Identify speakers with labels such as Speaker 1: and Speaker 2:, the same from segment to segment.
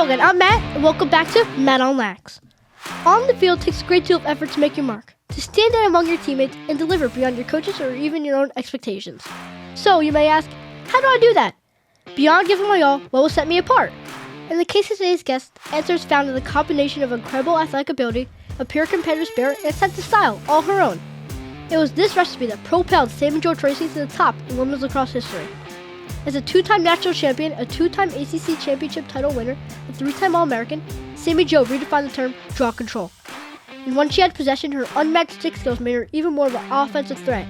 Speaker 1: again, I'm Matt, and welcome back to Matt on LAX. On the field, it takes a great deal of effort to make your mark, to stand out among your teammates and deliver beyond your coaches or even your own expectations. So you may ask, how do I do that? Beyond giving my all, what will set me apart? In the case of today's guest, the answer is found in the combination of incredible athletic ability, a pure competitive spirit, and a sense of style, all her own. It was this recipe that propelled Sammy Jo Tracy to the top in women's lacrosse history. As a two-time national champion, a two-time ACC championship title winner, a three-time All-American, Sammy Jo redefined the term draw control. And once she had possession, her unmatched stick skills made her even more of an offensive threat.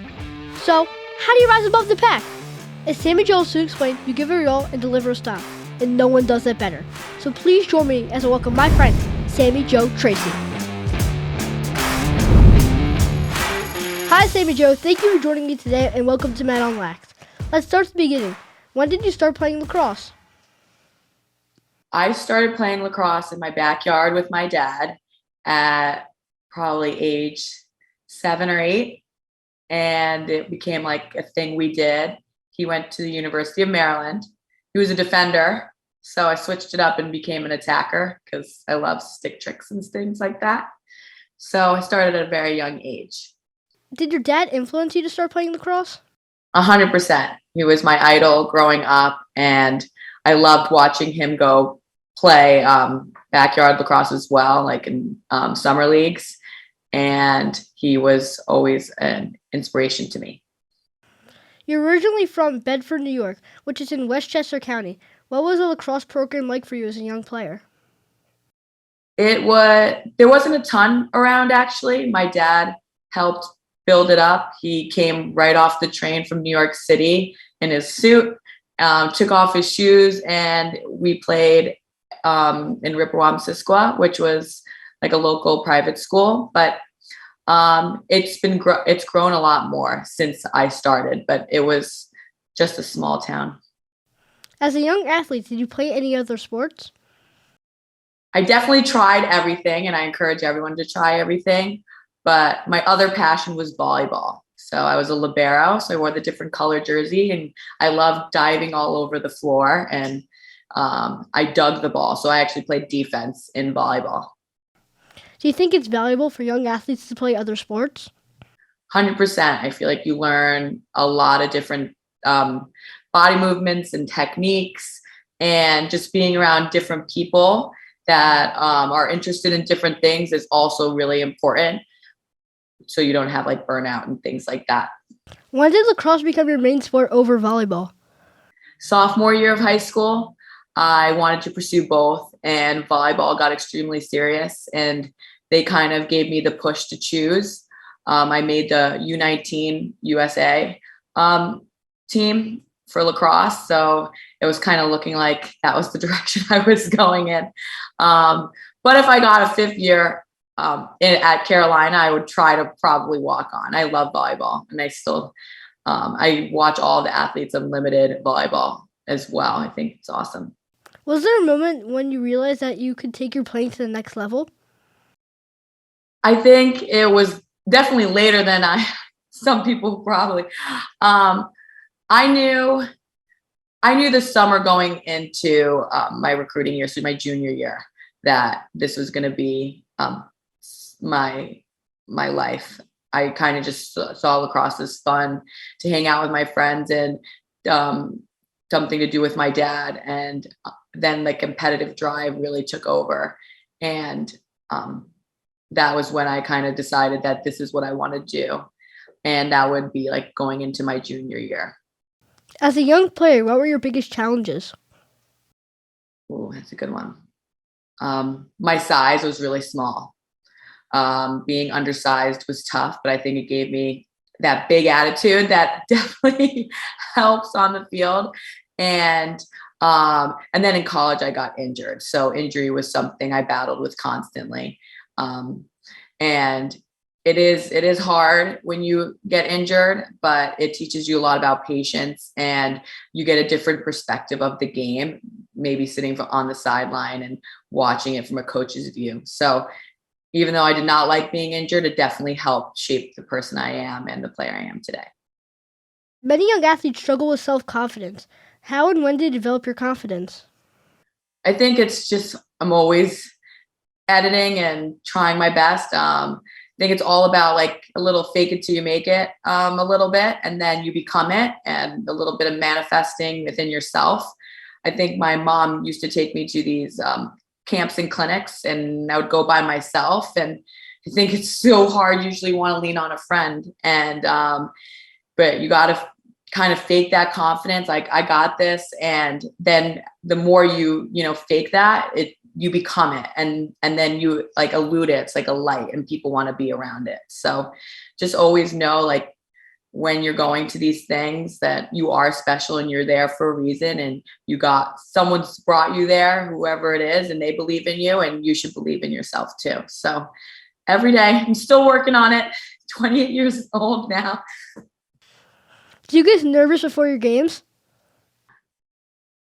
Speaker 1: So, how do you rise above the pack? As Sammy Jo will soon explain, you give her your all and deliver a style, and no one does that better. So please join me as I welcome my friend, Sammy Jo Tracy. Hi Sammy Jo, thank you for joining me today and welcome to Matt on LAX. Let's start at the beginning. When did you start playing lacrosse?
Speaker 2: I started playing lacrosse in my backyard with my dad at probably age 7 or 8. And it became like a thing we did. He went to the University of Maryland. He was a defender. So I switched it up and became an attacker because I love stick tricks and things like that. So I started at a very young age.
Speaker 1: Did your dad influence you to start playing lacrosse?
Speaker 2: 100%. He was my idol growing up, and I loved watching him go play backyard lacrosse as well, like in summer leagues. And he was always an inspiration to me.
Speaker 1: You're originally from Bedford, New York, which is in Westchester County. What was the lacrosse program like for you as a young player?
Speaker 2: There wasn't a ton around, actually. My dad helped build it up. He came right off the train from New York City in his suit, took off his shoes, and we played in Ripperwampsisqua, which was like a local private school. But it's grown a lot more since I started, but it was just a small town.
Speaker 1: As a young athlete, did you play any other sports?
Speaker 2: I definitely tried everything, and I encourage everyone to try everything. But my other passion was volleyball. So I was a libero, so I wore the different color jersey, and I loved diving all over the floor, and I dug the ball. So I actually played defense in volleyball.
Speaker 1: Do you think it's valuable for young athletes to play other sports?
Speaker 2: 100%. I feel like you learn a lot of different body movements and techniques, and just being around different people that are interested in different things is also really important. So you don't have like burnout and things like that.
Speaker 1: When did lacrosse become your main sport over volleyball?
Speaker 2: Sophomore year of high school, I wanted to pursue both, and volleyball got extremely serious, and they kind of gave me the push to choose. I made the U19 USA team for lacrosse, so it was kind of looking like that was the direction I was going in. But if I got a fifth year at Carolina, I would try to probably walk on. I love volleyball, and I watch all the Athletes Unlimited volleyball as well. I think it's awesome.
Speaker 1: Was there a moment when you realized that you could take your playing to the next level?
Speaker 2: I think it was definitely later than some people probably. I knew this summer going into my recruiting year, so my junior year, that this was going to be my life. I kind of just saw lacrosse as fun to hang out with my friends and something to do with my dad. And then the competitive drive really took over. And that was when I kind of decided that this is what I want to do. And that would be like going into my junior year.
Speaker 1: As a young player, what were your biggest challenges?
Speaker 2: Oh, that's a good one. My size was really small. Being undersized was tough, but I think it gave me that big attitude that definitely helps on the field. And then in college, I got injured. So injury was something I battled with constantly. And it is hard when you get injured, but it teaches you a lot about patience, and you get a different perspective of the game, maybe sitting on the sideline and watching it from a coach's view. So even though I did not like being injured, it definitely helped shape the person I am and the player I am today.
Speaker 1: Many young athletes struggle with self-confidence. How and when did you develop your confidence?
Speaker 2: I think it's just I'm always editing and trying my best. I think it's all about like a little fake it till you make it, a little bit, and then you become it, and a little bit of manifesting within yourself. I think my mom used to take me to these camps and clinics, and I would go by myself. And I think it's so hard. Usually, want to lean on a friend, and but you got to kind of fake that confidence. Like I got this, and then the more you fake that, you become it, and then you like elude it. It's like a light, and people want to be around it. So just always know, like, when you're going to these things, that you are special and you're there for a reason, and someone's brought you there, whoever it is, and they believe in you, and you should believe in yourself too. So every day, I'm still working on it. 28 years old now.
Speaker 1: Do you get nervous before your games?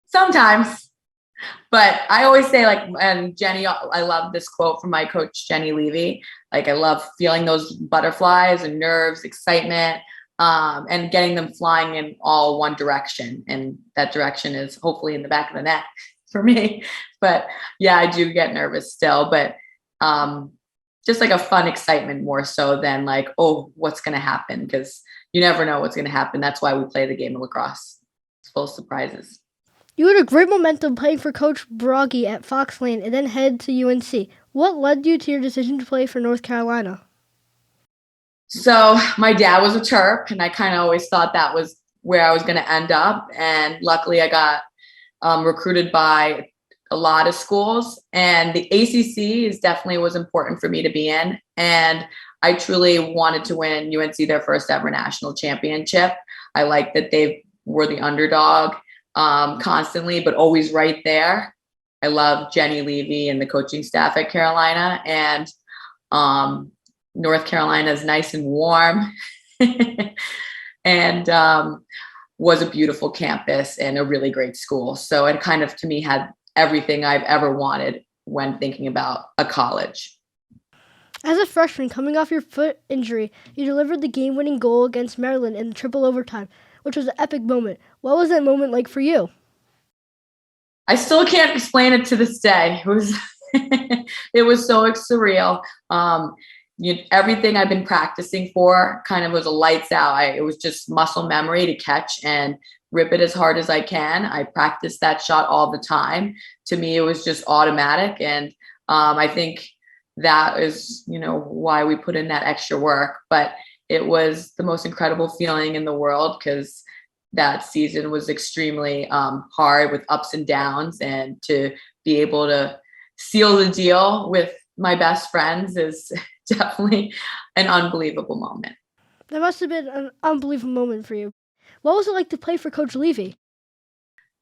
Speaker 2: Sometimes. But I always say, like, and Jenny, I love this quote from my coach, Jenny Levy. Like, I love feeling those butterflies and nerves, excitement, and getting them flying in all one direction. And that direction is hopefully in the back of the net for me. But yeah, I do get nervous still, but just like a fun excitement more so than like, oh, what's going to happen? Because you never know what's going to happen. That's why we play the game of lacrosse. It's full of surprises.
Speaker 1: You had a great momentum playing for Coach Broggy at Fox Lane and then head to UNC. What led you to your decision to play for North Carolina?
Speaker 2: So my dad was a Terp, and I kind of always thought that was where I was going to end up. And luckily I got recruited by a lot of schools, and the ACC was important for me to be in. And I truly wanted to win UNC their first ever national championship. I like that they were the underdog constantly, but always right there. I love Jenny Levy and the coaching staff at Carolina, and North Carolina is nice and warm and was a beautiful campus and a really great school. So it kind of, to me, had everything I've ever wanted when thinking about a college.
Speaker 1: As a freshman coming off your foot injury, you delivered the game-winning goal against Maryland in triple overtime, which was an epic moment. What was that moment like for you?
Speaker 2: I still can't explain it to this day. It was it was so surreal. Everything I've been practicing for kind of was a lights out. It was just muscle memory to catch and rip it as hard as I can. I practice that shot all the time. To me, it was just automatic. And I think that is, why we put in that extra work. But it was the most incredible feeling in the world, because that season was extremely hard with ups and downs. And to be able to seal the deal with my best friends is definitely an unbelievable moment.
Speaker 1: That must have been an unbelievable moment for you. What was it like to play for Coach Levy?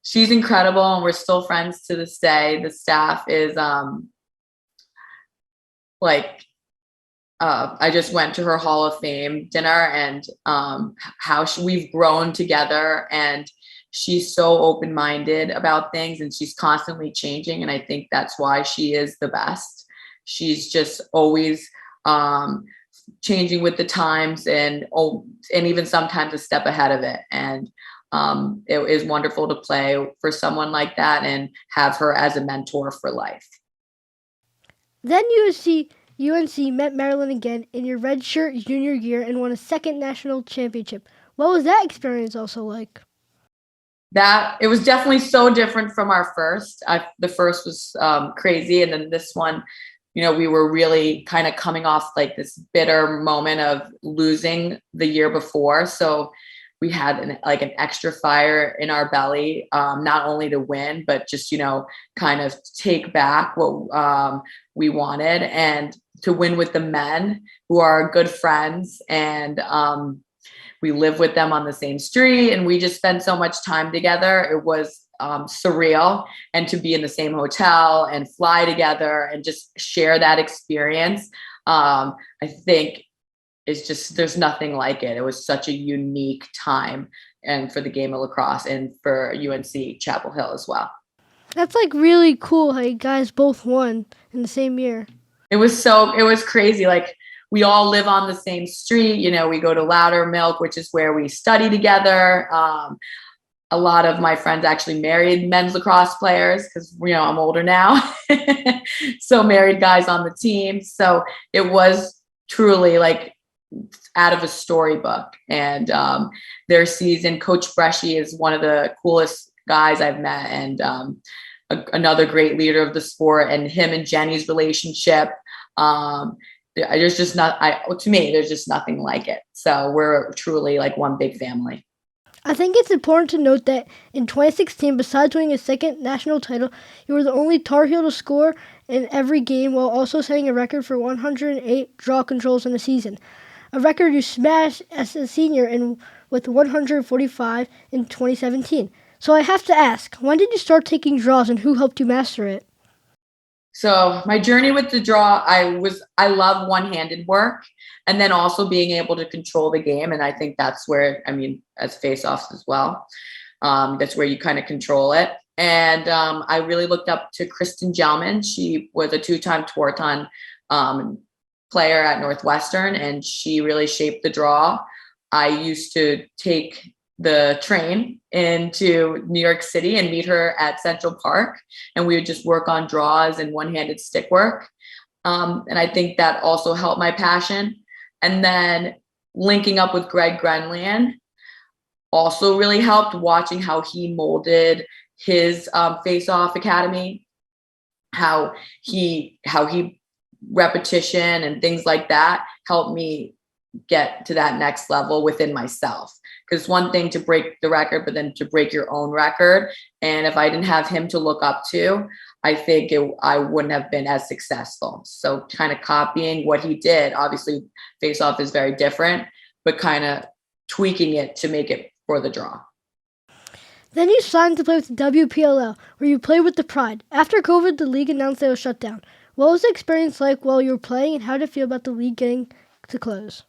Speaker 2: She's incredible, and we're still friends to this day. The staff is I just went to her Hall of Fame dinner, and we've grown together, and she's so open-minded about things, and she's constantly changing. And I think that's why she is the best. She's just always changing with the times, and even sometimes a step ahead of it. And it is wonderful to play for someone like that and have her as a mentor for life.
Speaker 1: Then UNC met Maryland again in your redshirt junior year and won a second national championship. What was that experience also like?
Speaker 2: It was definitely so different from our first. The first was crazy, and then this one, we were really kind of coming off like this bitter moment of losing the year before. So we had an extra fire in our belly, not only to win, but just, kind of take back what we wanted, and to win with the men who are good friends. And we live with them on the same street, and we just spend so much time together. It was surreal. And to be in the same hotel and fly together and just share that experience, I think it's just, there's nothing like it. It was such a unique time, and for the game of lacrosse and for UNC Chapel Hill as well.
Speaker 1: That's really cool how you guys both won in the same year.
Speaker 2: It was crazy. Like, we all live on the same street. We go to Loudermilk, which is where we study together. a lot of my friends actually married men's lacrosse players because, I'm older now. So married guys on the team. So it was truly like out of a storybook. And their season, Coach Bresci is one of the coolest guys I've met, and another great leader of the sport. And him and Jenny's relationship, there's just to me, there's just nothing like it. So we're truly like one big family.
Speaker 1: I think it's important to note that in 2016, besides winning a second national title, you were the only Tar Heel to score in every game while also setting a record for 108 draw controls in a season, a record you smashed as a senior with 145 in 2017. So I have to ask, when did you start taking draws and who helped you master it?
Speaker 2: So my journey with the draw, I love one-handed work, and then also being able to control the game. And I think that's where, as face-offs as well, that's where you kind of control it. And I really looked up to Kristen Gelman. She was a 2-time Tewaaraton player at Northwestern, and she really shaped the draw. I used to take the train into New York City and meet her at Central Park, and we would just work on draws and one-handed stick work. And I think that also helped my passion. And then linking up with Greg Grenland also really helped, watching how he molded his face-off academy, how he repetition and things like that helped me get to that next level within myself. Because one thing to break the record, but then to break your own record. And if I didn't have him to look up to, I think I wouldn't have been as successful. So kind of copying what he did. Obviously, face-off is very different, but kind of tweaking it to make it for the draw.
Speaker 1: Then you signed to play with the WPLL, where you played with the Pride. After COVID, the league announced they were shut down. What was the experience like while you were playing, and how did it feel about the league getting to close?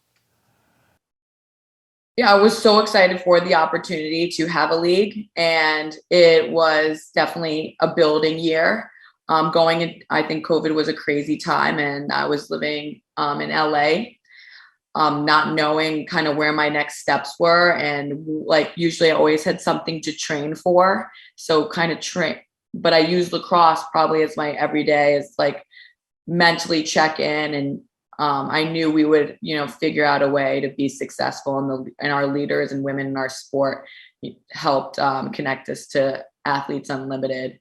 Speaker 2: Yeah, I was so excited for the opportunity to have a league, and it was definitely a building year. I think COVID was a crazy time, and I was living in LA, not knowing kind of where my next steps were. And like usually I always had something to train for. So kind of train, but I use lacrosse probably as my everyday, as like mentally check in. And I knew we would, figure out a way to be successful, and our leaders and women in our sport helped connect us to Athletes Unlimited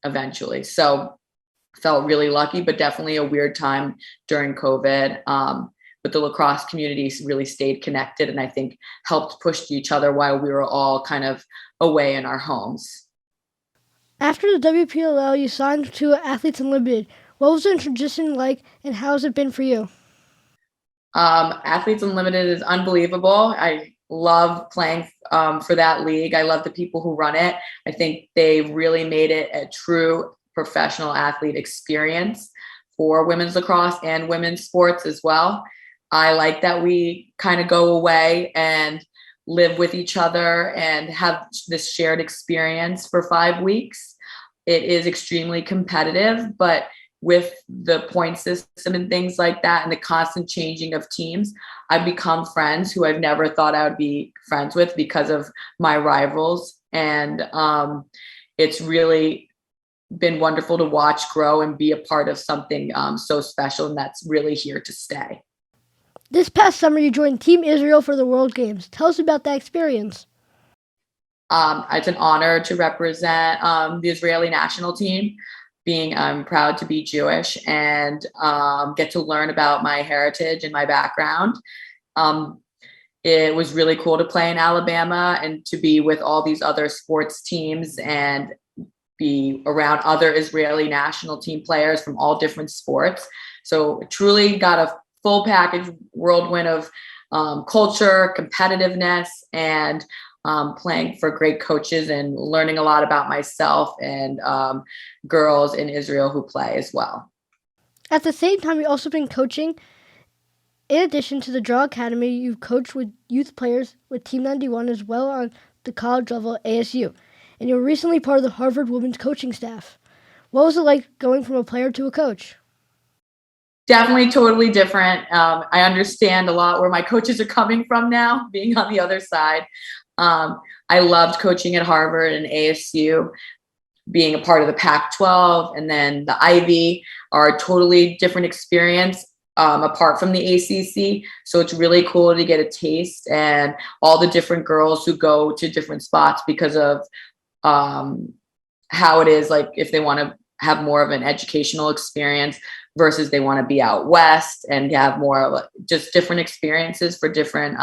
Speaker 2: eventually. So felt really lucky, but definitely a weird time during COVID. But the lacrosse community really stayed connected, and I think helped push each other while we were all kind of away in our homes.
Speaker 1: After the WPLL, you signed to Athletes Unlimited. What was the transition like, and how has it been for you?
Speaker 2: Athletes Unlimited is unbelievable. I love playing for that league. I love the people who run it. I think they really made it a true professional athlete experience for women's lacrosse and women's sports as well. I like that we kind of go away and live with each other and have this shared experience for 5 weeks. It is extremely competitive, but with the point system and things like that and the constant changing of teams, I've become friends who I've never thought I would be friends with because of my rivals. And it's really been wonderful to watch grow and be a part of something so special, and that's really here to stay.
Speaker 1: This past summer, you joined Team Israel for the World Games. Tell us about that experience.
Speaker 2: It's an honor to represent the Israeli national team, being proud to be Jewish, and get to learn about my heritage and my background. It was really cool to play in Alabama and to be with all these other sports teams and be around other Israeli national team players from all different sports. So truly got a full package whirlwind of culture, competitiveness, and playing for great coaches and learning a lot about myself and girls in Israel who play as well.
Speaker 1: At the same time, you've also been coaching. In addition to the Draw Academy, you've coached with youth players with Team 91 as well on the college level at ASU. And you were recently part of the Harvard women's coaching staff. What was it like going from a player to a coach?
Speaker 2: Definitely totally different. I understand a lot where my coaches are coming from now, being on the other side. I loved coaching at Harvard and ASU, being a part of the Pac-12 and then the Ivy are a totally different experience apart from the ACC. So it's really cool to get a taste and all the different girls who go to different spots because of how it is, like if they want to have more of an educational experience versus they want to be out west and have more of just different experiences for different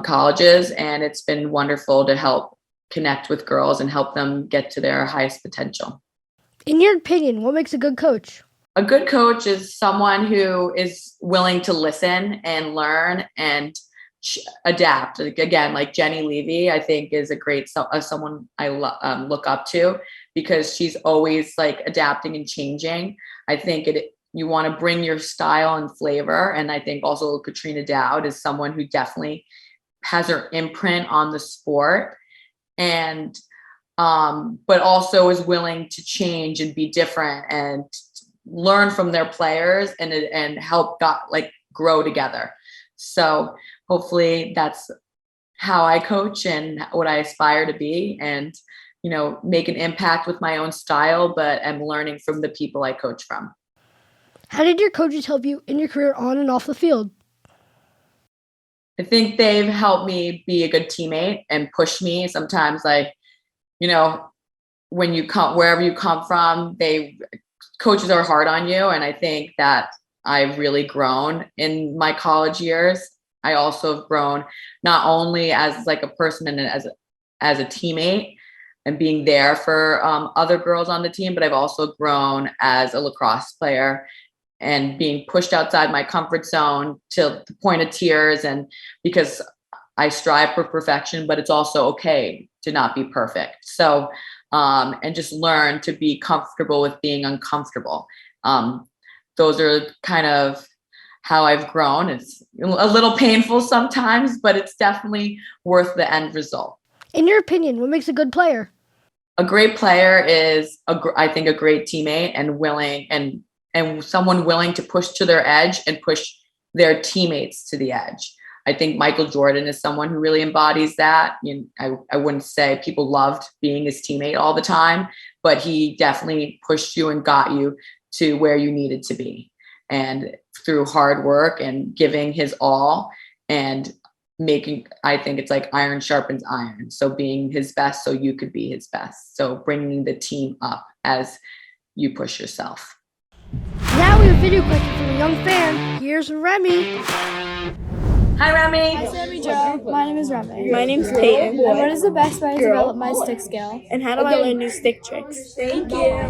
Speaker 2: colleges. And it's been wonderful to help connect with girls and help them get to their highest potential.
Speaker 1: In your opinion, what makes a good coach?
Speaker 2: A good coach is someone who is willing to listen and learn and adapt. Again, like Jenny Levy, I think is a great someone I look up to because she's always like adapting and changing. I think you want to bring your style and flavor, and I think also Katrina Dowd is someone who definitely has her imprint on the sport, and but also is willing to change and be different and learn from their players and help grow together. So hopefully that's how I coach and what I aspire to be, and make an impact with my own style, but I'm learning from the people I coach from.
Speaker 1: How did your coaches help you in your career on and off the field?
Speaker 2: I think they've helped me be a good teammate and push me. Sometimes, when you come, wherever you come from, coaches are hard on you. And I think that I've really grown in my college years. I also have grown not only as like a person and as a teammate and being there for other girls on the team, but I've also grown as a lacrosse player and being pushed outside my comfort zone to the point of tears. And because I strive for perfection, but it's also okay to not be perfect. So, and just learn to be comfortable with being uncomfortable. Those are kind of how I've grown. It's a little painful sometimes, but it's definitely worth the end result.
Speaker 1: In your opinion, what makes a good player?
Speaker 2: A great player is, I think, a great teammate and willing and someone willing to push to their edge and push their teammates to the edge. I think Michael Jordan is someone who really embodies that. I wouldn't say people loved being his teammate all the time, but he definitely pushed you and got you to where you needed to be. And through hard work and giving his all and I think it's like iron sharpens iron. So being his best so you could be his best. So bringing the team up as you push yourself.
Speaker 1: Now we have a video question from a young fan. Here's Remy.
Speaker 2: Hi, Remy.
Speaker 3: Hi, Sammy Jo. My name is Remy.
Speaker 4: My name's Peyton.
Speaker 3: And what is the best way to develop my stick skill?
Speaker 4: And how do I learn new stick tricks? Thank you.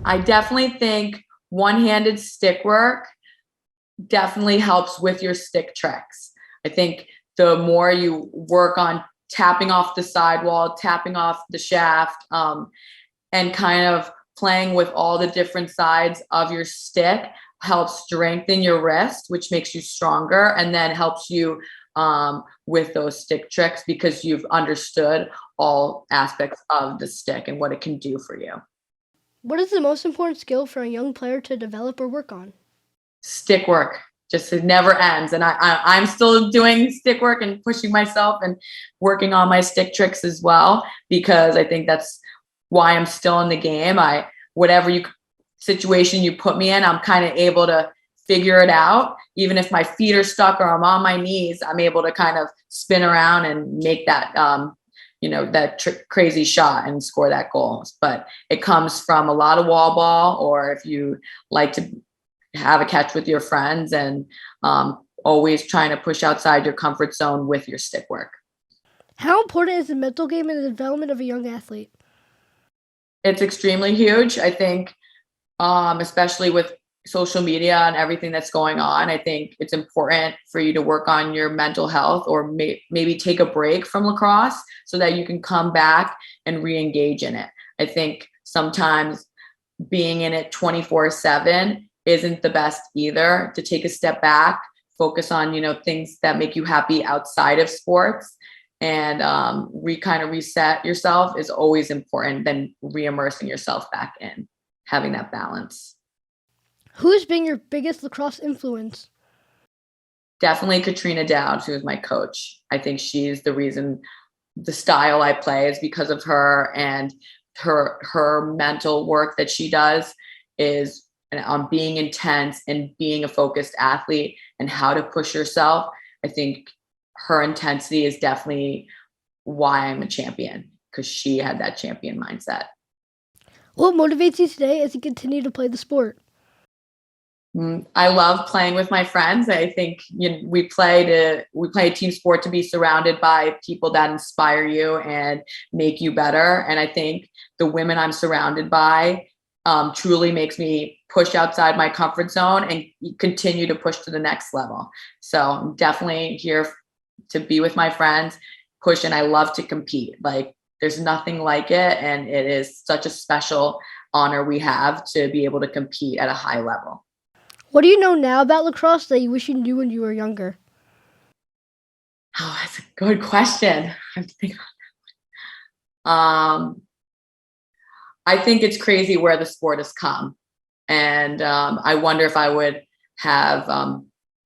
Speaker 2: I definitely think one-handed stick work definitely helps with your stick tricks. I think the more you work on tapping off the sidewall, tapping off the shaft, and kind of playing with all the different sides of your stick helps strengthen your wrist, which makes you stronger, and then helps you with those stick tricks because you've understood all aspects of the stick and what it can do for you.
Speaker 1: What is the most important skill for a young player to develop or work on?
Speaker 2: Stick work. Just it never ends. And I'm still doing stick work and pushing myself and working on my stick tricks as well, because I think that's why I'm still in the game. Whatever situation you put me in, I'm kind of able to figure it out. Even if my feet are stuck or I'm on my knees, I'm able to kind of spin around and make that, crazy shot and score that goal. But it comes from a lot of wall ball, or if you like to have a catch with your friends, and always trying to push outside your comfort zone with your stick work.
Speaker 1: How important is the mental game in the development of a young athlete?
Speaker 2: It's extremely huge. I think, especially with social media and everything that's going on, I think it's important for you to work on your mental health, or maybe take a break from lacrosse so that you can come back and re-engage in it. I think sometimes being in it 24/7 isn't the best either. To take a step back, focus on, things that make you happy outside of sports, and kind of reset yourself is always important than re-immersing yourself back in, having that balance.
Speaker 1: Who's been your biggest lacrosse influence?
Speaker 2: Definitely Katrina Dowd, who was my coach. I think she's the reason the style I play is because of her, and her mental work that she does is on being intense and being a focused athlete and how to push yourself. I think her intensity is definitely why I'm a champion, because she had that champion mindset.
Speaker 1: What motivates you today as you continue to play the sport?
Speaker 2: I love playing with my friends. I think we play a team sport to be surrounded by people that inspire you and make you better. And I think the women I'm surrounded by truly makes me push outside my comfort zone and continue to push to the next level. So I'm definitely here to be with my friends, push, and I love to compete. Like, there's nothing like it, and it is such a special honor we have to be able to compete at a high level.
Speaker 1: What do you know now about lacrosse that you wish you knew when you were younger?
Speaker 2: Oh, that's a good question. I have to think about that. I think it's crazy where the sport has come. And I wonder if I would have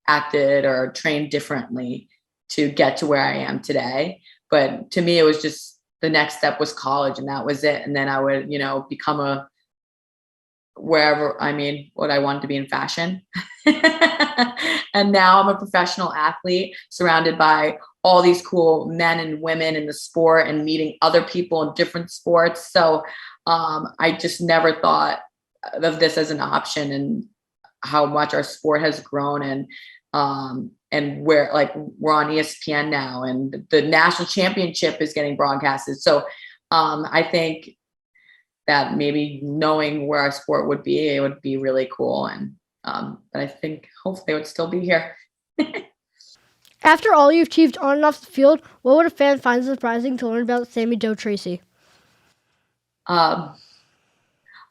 Speaker 2: acted or trained differently to get to where I am today. But to me, it was just the next step was college, and that was it. And then I would, become what I wanted to be in fashion. And now I'm a professional athlete surrounded by all these cool men and women in the sport and meeting other people in different sports. So I just never thought of this as an option, and how much our sport has grown, and where, like, we're on ESPN now, and the national championship is getting broadcasted. So I think that maybe knowing where our sport would be, it would be really cool. And but I think hopefully it would still be here.
Speaker 1: After all you've achieved on and off the field, what would a fan find surprising to learn about Sammy Jo Tracy?
Speaker 2: I'm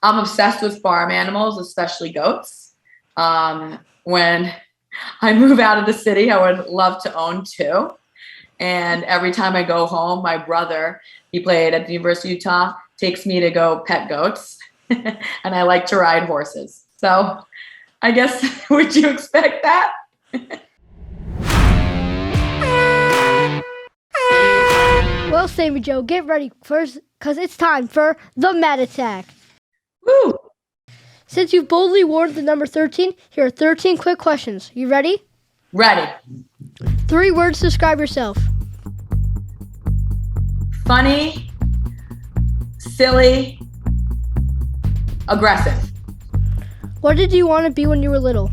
Speaker 2: obsessed with farm animals, especially goats. When I move out of the city, I would love to own 2. And every time I go home, my brother, he played at the University of Utah, takes me to go pet goats. And I like to ride horses. So I guess, would you expect that?
Speaker 1: Well, Sammy Jo, get ready first, because it's time for the Mad Attack.
Speaker 2: Woo!
Speaker 1: Since you've boldly worn the number 13, here are 13 quick questions. You ready?
Speaker 2: Ready.
Speaker 1: 3 words to describe yourself.
Speaker 2: Funny, silly, aggressive.
Speaker 1: What did you want to be when you were little?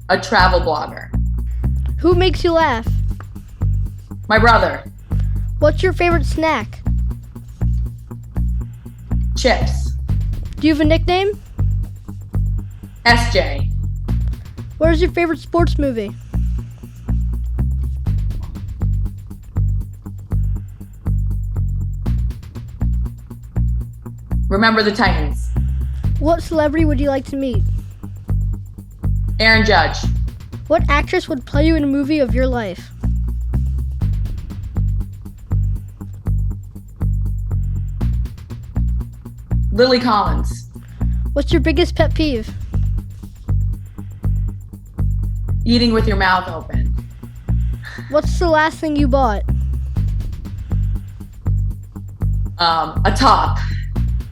Speaker 2: A travel blogger.
Speaker 1: Who makes you laugh?
Speaker 2: My brother.
Speaker 1: What's your favorite snack?
Speaker 2: Chips.
Speaker 1: Do you have a nickname?
Speaker 2: SJ.
Speaker 1: What is your favorite sports movie?
Speaker 2: Remember the Titans.
Speaker 1: What celebrity would you like to meet?
Speaker 2: Aaron Judge.
Speaker 1: What actress would play you in a movie of your life?
Speaker 2: Lily Collins.
Speaker 1: What's your biggest pet peeve?
Speaker 2: Eating with your mouth open.
Speaker 1: What's the last thing you bought?
Speaker 2: A top.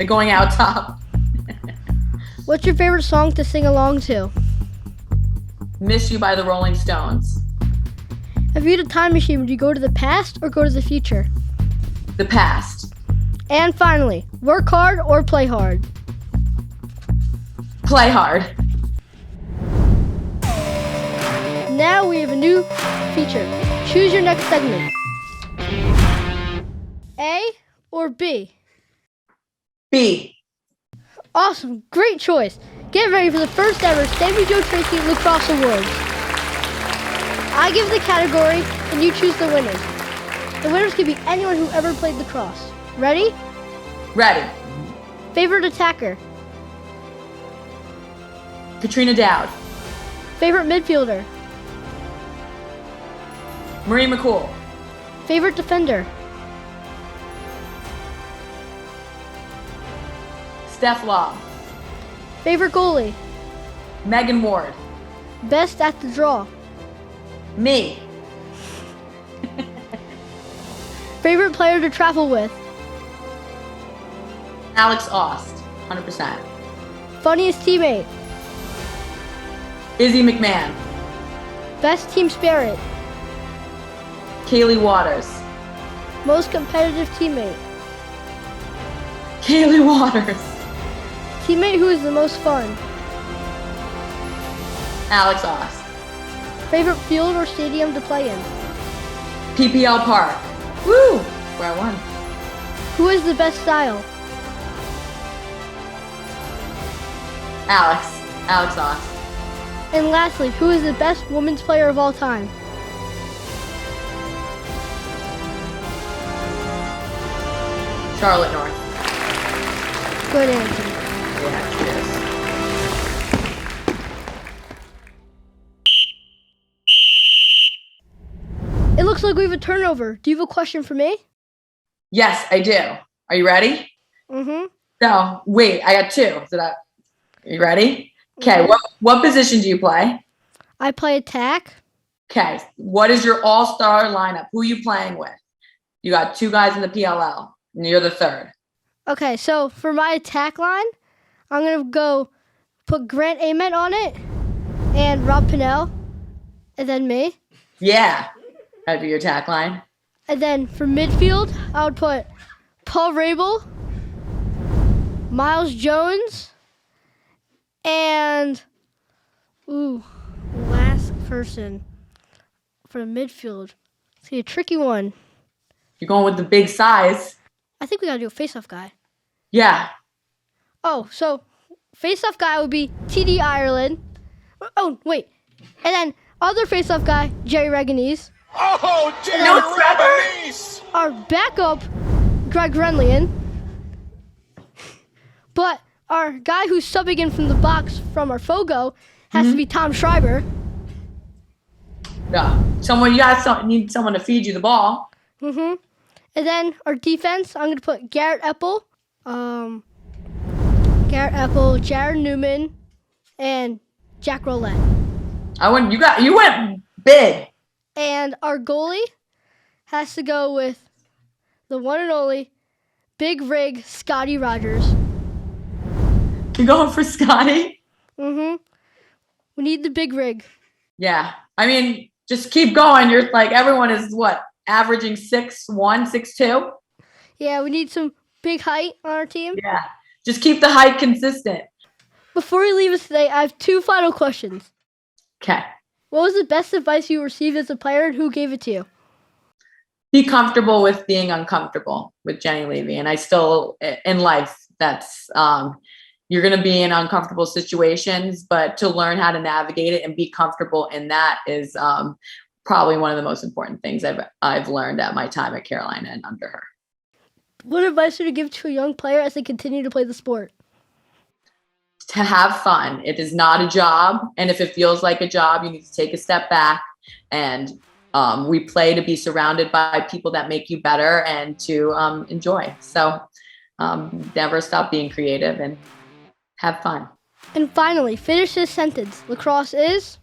Speaker 2: A going out top.
Speaker 1: What's your favorite song to sing along to?
Speaker 2: Miss You by the Rolling Stones.
Speaker 1: If you had a time machine, would you go to the past or go to the future?
Speaker 2: The past.
Speaker 1: And finally, work hard or play hard?
Speaker 2: Play hard.
Speaker 1: Now we have a new feature. Choose your next segment. A or B?
Speaker 2: B.
Speaker 1: Awesome, great choice. Get ready for the first ever Sammy Jo Tracy Lacrosse Awards. I give the category and you choose the winners. The winners can be anyone who ever played lacrosse. Ready?
Speaker 2: Ready.
Speaker 1: Favorite attacker?
Speaker 2: Katrina Dowd.
Speaker 1: Favorite midfielder?
Speaker 2: Marie McCool.
Speaker 1: Favorite defender?
Speaker 2: Steph Law.
Speaker 1: Favorite goalie?
Speaker 2: Megan Ward.
Speaker 1: Best at the draw?
Speaker 2: Me.
Speaker 1: Favorite player to travel with?
Speaker 2: Alex Ost. 100%.
Speaker 1: Funniest teammate?
Speaker 2: Izzy McMahon.
Speaker 1: Best team spirit?
Speaker 2: Kaylee Waters.
Speaker 1: Most competitive teammate?
Speaker 2: Kaylee Waters.
Speaker 1: Teammate who is the most fun?
Speaker 2: Alex Ost.
Speaker 1: Favorite field or stadium to play in?
Speaker 2: PPL Park. Woo! Where I won.
Speaker 1: Who has the best style?
Speaker 2: Alex Ost.
Speaker 1: And lastly, who is the best women's player of all time?
Speaker 2: Charlotte North.
Speaker 1: Good answer.
Speaker 2: Yeah, she is.
Speaker 1: It looks like we have a turnover. Do you have a question for me?
Speaker 2: Yes, I do. Are you ready?
Speaker 1: Mm-hmm.
Speaker 2: No, wait, I got two. Are you ready? Okay, what position do you play?
Speaker 1: I play attack.
Speaker 2: Okay, what is your all-star lineup? Who are you playing with? You got two guys in the PLL, and you're the third.
Speaker 1: Okay, so for my attack line, I'm going to put Grant Ament on it, and Rob Pinnell, and then me.
Speaker 2: Yeah, that'd be your attack line.
Speaker 1: And then for midfield, I would put Paul Rabel, Miles Jones, and last person for the midfield. It's gonna be a tricky one.
Speaker 2: You're going with the big size.
Speaker 1: I think we gotta do a face-off guy.
Speaker 2: Yeah.
Speaker 1: Oh, so face-off guy would be TD Ireland. Oh, wait. And then other face-off guy, Jerry Reganese.
Speaker 5: Oh, Jerry
Speaker 2: No,
Speaker 5: Reganese!
Speaker 1: Our backup, Greg Renlian. But our guy who's subbing in from the box from our Fogo has to be Tom Schreiber.
Speaker 2: Yeah. Need someone to feed you the ball.
Speaker 1: Mm-hmm. And then our defense, I'm going to put Garrett Epple, Jared Newman, and Jack Roulette.
Speaker 2: You went big.
Speaker 1: And our goalie has to go with the one and only Big Rig Scotty Rogers.
Speaker 2: You're going for Scotty?
Speaker 1: Mm-hmm. We need the big rig.
Speaker 2: Yeah. I mean, just keep going. You're like, everyone is averaging 6'1", 6'2"?
Speaker 1: Yeah, we need some big height on our team.
Speaker 2: Yeah. Just keep the height consistent.
Speaker 1: Before we leave us today, I have two final questions.
Speaker 2: Okay.
Speaker 1: What was the best advice you received as a player and who gave it to you?
Speaker 2: Be comfortable with being uncomfortable with Jenny Levy. And I still, in life, that's, you're going to be in uncomfortable situations, but to learn how to navigate it and be comfortable in that is probably one of the most important things I've learned at my time at Carolina and under her.
Speaker 1: What advice would you give to a young player as they continue to play the sport?
Speaker 2: To have fun. It is not a job. And if it feels like a job, you need to take a step back. And we play to be surrounded by people that make you better and to enjoy. So never stop being creative and have fun.
Speaker 1: And finally, finish this sentence. Lacrosse is?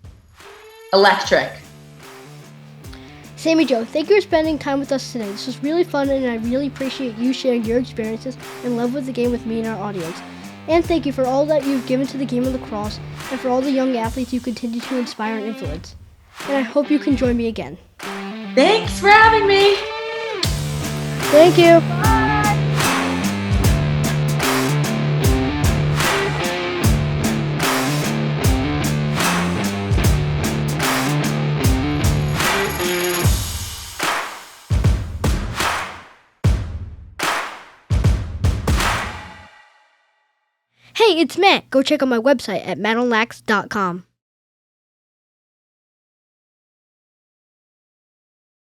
Speaker 2: Electric.
Speaker 1: Sammy Jo, thank you for spending time with us today. This was really fun, and I really appreciate you sharing your experiences and love with the game with me and our audience. And thank you for all that you've given to the game of lacrosse and for all the young athletes you continue to inspire and influence. And I hope you can join me again.
Speaker 2: Thanks for having me.
Speaker 1: Thank you. Hey, it's Matt. Go check out my website at mattonlax.com.